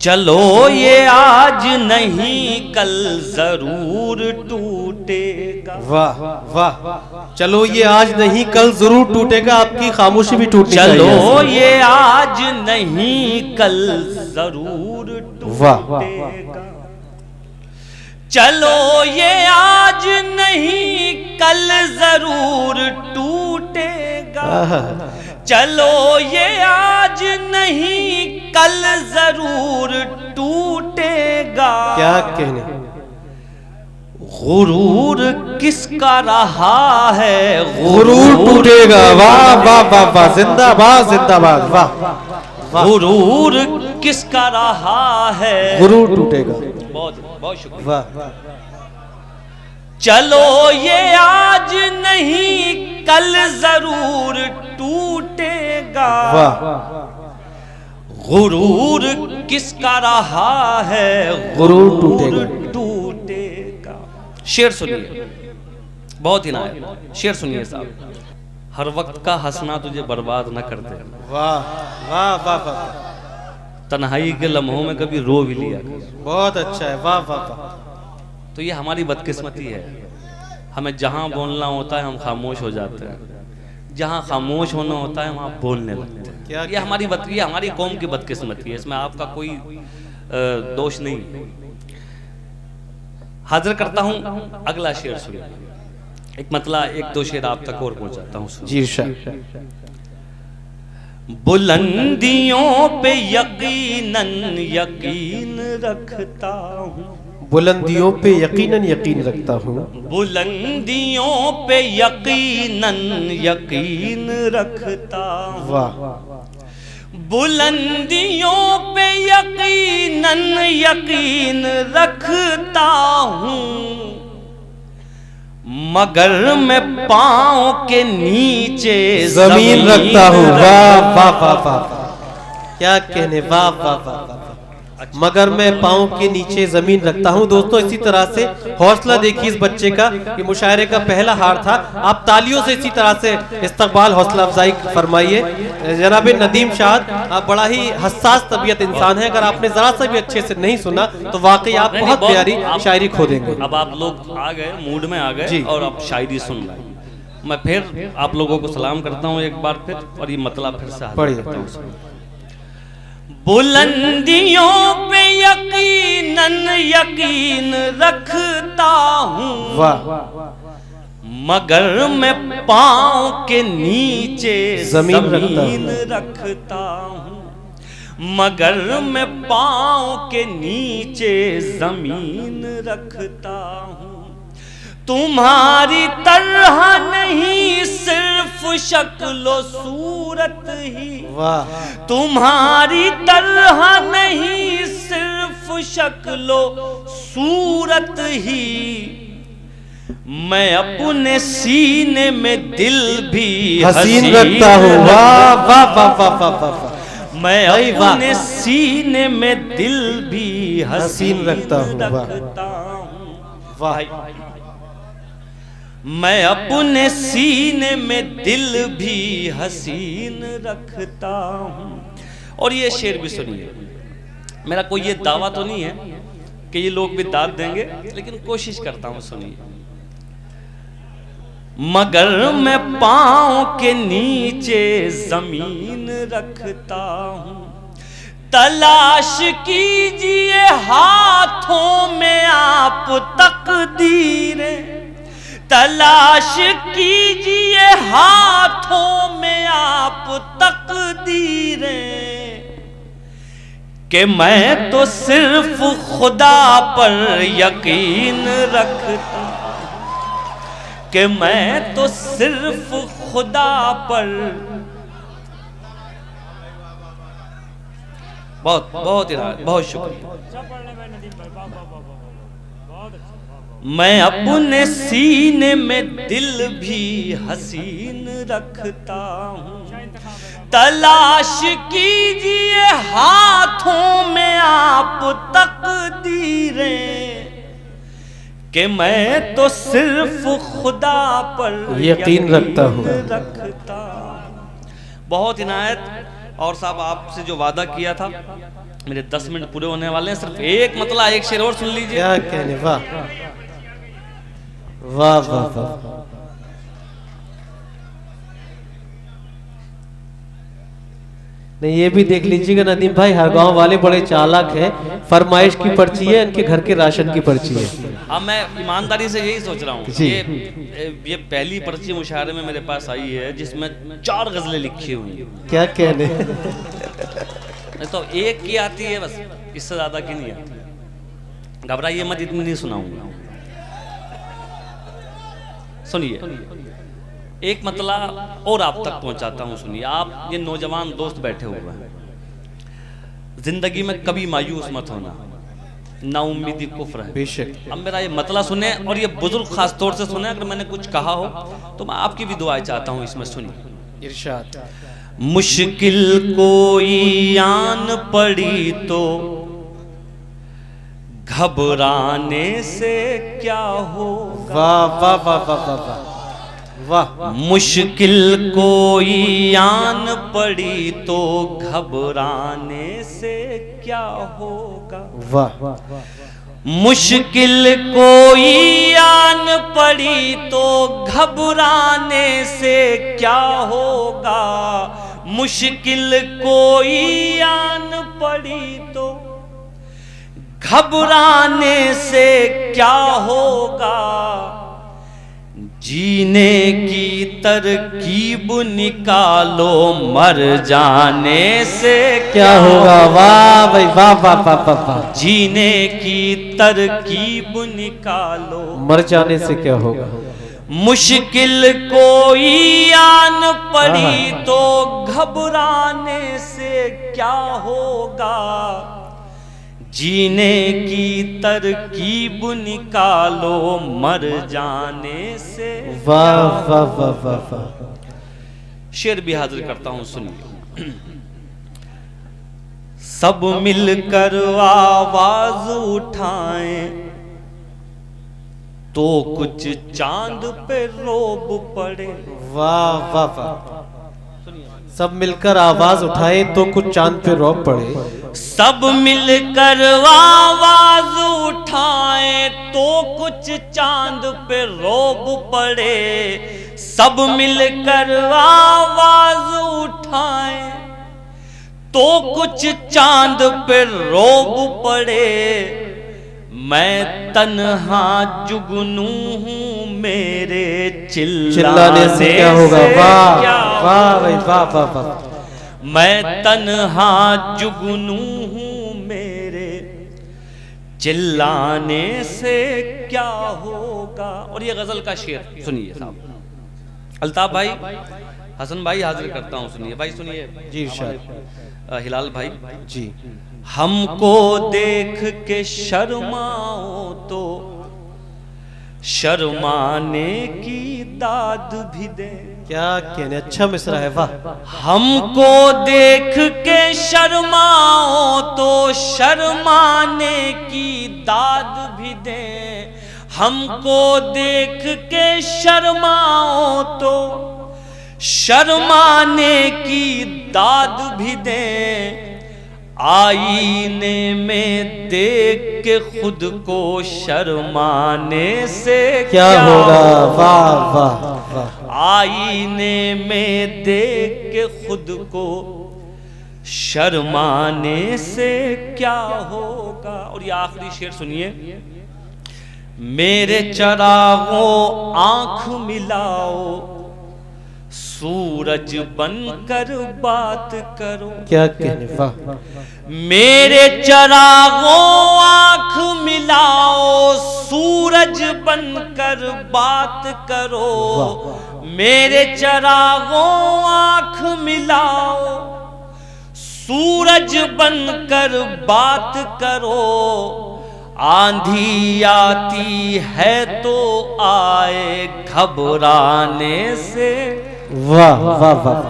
चलो ये आज नहीं कल जरूर टूटेगा। वाह वाह। चलो ये आज नहीं कल जरूर टूटेगा, आपकी खामोशी भी टूटनी चाहिए। चलो ये आज नहीं कल जरूर टूटेगा। चलो ये आज नहीं कल जरूर टूटेगा। चलो ये आज नहीं कल जरूर टूटेगा। क्या कहने, गुरूर किसका रहा है गुरूर टूटेगा। वाह वाह वाह वाह, जिंदाबाद जिंदाबाद। वाह, गुरूर किसका रहा है गुरूर टूटेगा। बहुत बहुत शुक्रिया। वाह। चलो ये आज नहीं कल जरूर टूटेगा। वाह। गुरूर किसका रहा है गुरूर टूटेगा। शेर सुनिए, बहुत ही नायाब शेर सुनिए साहब। हर वक्त का हंसना तुझे बर्बाद न कर दे। वाह वाह वाह वाह। तन्हाई के लम्हों में कभी रो भी लिया। बहुत अच्छा है। वाह वाह वाह। तो ये हमारी बदकिस्मती है, हमें जहां बोलना होता है हम खामोश हो जाते हैं, जहां खामोश होना होता है वहां बोलने लगते हैं। ये हमारी कौम की बदकिस्मती है, इसमें आपका कोई दोष नहीं। हाजिर करता हूं अगला शेर सुनिए। एक मतला एक दो शेर आप तक और पहुंचाता हूं। जी बुलंदियों पे यकीनन यकीन रखता हूं। बुलंदियों पे यकीनन यकीन रखता हूँ। बुलंदियों पे यकीनन यकीन रखता हूँ। वाह। बुलंदियों पे यकीनन यकीन रखता हूँ, मगर मैं पाँव के नीचे जमीन रखता हूँ। वाह वाह वाह वाह, क्या कहने। वाह वाह वाह। मगर मैं पाँव के नीचे जमीन रखता हूँ। दोस्तों इसी तरह से हौसला देखिए इस बच्चे का, ये मुशायरे का पहला हार था। आप तालियों से इसी तरह से इस्तकबाल हौसला अफजाई फरमाइए। जनाब नदीम शाद, आप बड़ा ही हसास तबीयत इंसान है, अगर आपने जरा सा भी अच्छे से नहीं सुना तो वाकई आप बहुत प्यारी शायरी खो देंगे। अब आप लोग आ गए, मूड में आ गए और आप शायरी सुन रहे। मैं फिर आप लोगों को सलाम करता हूँ एक बार फिर, और ये मतलब फिर से पढ़िए। बुलंदियों पे यकीनन यकीन रखता हूँ, मगर मैं पाँव के नीचे जमीन रखता हूँ। मगर मैं पाँव के नीचे जमीन रखता हूँ। तुम्हारी तरह नहीं सिर्फ शक्लो सूरत ही, तुम्हारी तरह नहीं सिर्फ शक्लो सूरत ही, मैं अपने सीने में दिल भी हसीन रखता हूँ। वाह वाह वाह वाह वाह। मैं अपने सीने में दिल भी हसीन रखता हूँ। वाह। मैं अपने सीने में दिल भी हसीन रखता हूँ। और ये शेर भी सुनिए, मेरा कोई ये दावा तो नहीं है कि ये लोग भी दाद देंगे, लेकिन कोशिश करता हूँ, सुनिए। मगर मैं पाँव के नीचे जमीन रखता हूँ, तलाश कीजिए हाथों में आप तकदीरें, तलाश कीजिए हाथों में आप तकदीरें, कि मैं तो सिर्फ खुदा पर यकीन रखता, कि मैं तो सिर्फ खुदा पर। बहुत बहुत बहुत शुक्रिया। मैं अपने सीने में दिल भी हसीन रखता हूँ, तलाश कीजिए हाथों में आप तकदीरें, कि मैं तो सिर्फ खुदा पर यकीन रखता हूँ। बहुत इनायत। और साहब आपसे जो वादा किया था मेरे 10 मिनट पूरे होने वाले हैं, सिर्फ एक मतला एक शेर और सुन लीजिए। क्या कहने, वाह वाह वाह वाह। नहीं, ये भी देख लीजिएगा नदीम भाई, हर गांव वाले बड़े चालाक हैं, फरमाइश की पर्ची है, इनके घर के राशन की पर्ची है। अब मैं ईमानदारी से यही सोच रहा हूँ, ये पहली पर्ची मुशायरे में मेरे पास आई है जिसमें 4 गजलें लिखी हुई हैं। क्या कहने, तो एक की आती है बस, इससे ज्यादा की नहीं आती। घबराइए मत, इतनी नहीं सुनाऊंगा। सुनिए एक मतला और आप तक पहुंचाता हूं, सुनिए। आप ये नौजवान दोस्त बैठे हुए हैं, जिंदगी में कभी मायूस मत होना, ना उम्मीदी कुफ्र है बेशक। अब मेरा ये मतला सुने, और ये बुजुर्ग खास तौर से सुने, अगर मैंने कुछ कहा हो तो मैं आपकी भी दुआएं चाहता हूं इसमें। सुनिए इरशाद। मुश्किल कोई आन पड़ी तो घबराने से क्या होगा। वाह वाह वाह वाह वाह वाह। मुश्किल कोई आन पड़ी तो घबराने से क्या होगा। वाह। मुश्किल कोई आन पड़ी तो घबराने से क्या होगा। मुश्किल कोई आन पड़ी तो घबराने से क्या होगा। जीने की तरकीब निकालो, मर जाने से क्या होगा। वाह भाई वाह वाह वाह वाह। जीने की तरकीब निकालो, मर जाने से क्या होगा। मुश्किल कोई आन पड़ी तो घबराने से क्या होगा। जीने की तरकीब निकालो, मर जाने से। वाह वाह वाह वाह वाह। शेर भी हाजिर करता हूं, सुनिए। सब मिलकर आवाज उठाएं तो कुछ चांद पे रोब पड़े। वाह वाह वाह। सब मिलकर आवाज उठाए तो कुछ चांद पे रौब पड़े। सब मिलकर आवाज उठाए तो कुछ चांद पे रोब पड़े। सब मिलकर आवाज उठाए तो कुछ चांद पे रोब पड़े। मैं तन्हा जुगनू हूँ, मेरे चिल्लाने से क्या होगा। वाह वाह भाई वाह वाह वाह। मैं तन्हा जुगनू हूँ, मेरे चिल्लाने से क्या होगा। और ये गजल का शेर सुनिए साहब। अल्ताफ भाई, हसन भाई हाजिर करता हूँ, सुनिए भाई, सुनिए जी। हिलाल भाई जी। हमको देख के शर्माओ तो शर्माने की दाद भी दे। क्या कहने, अच्छा मिसरा है, वाह। हमको देख के शर्माओ तो शर्माने की दाद भी दे। हमको देख के शर्माओ तो शर्माने की दाद भी दे। आईने में देख के खुद को शर्माने से क्या होगा। वाह वाह वाह। आईने में देख के खुद को शर्माने से क्या होगा। और ये आखिरी शेर सुनिए। मेरे चरागों आंख मिलाओ, सूरज बनकर बात करो। क्या कहने, वाह। मेरे चरागों आंख मिलाओ, सूरज बनकर बात करो। मेरे चरागों आंख मिलाओ, सूरज बनकर बात करो। आंधी आती है तो आए घबराने से। वाह वाह वाह।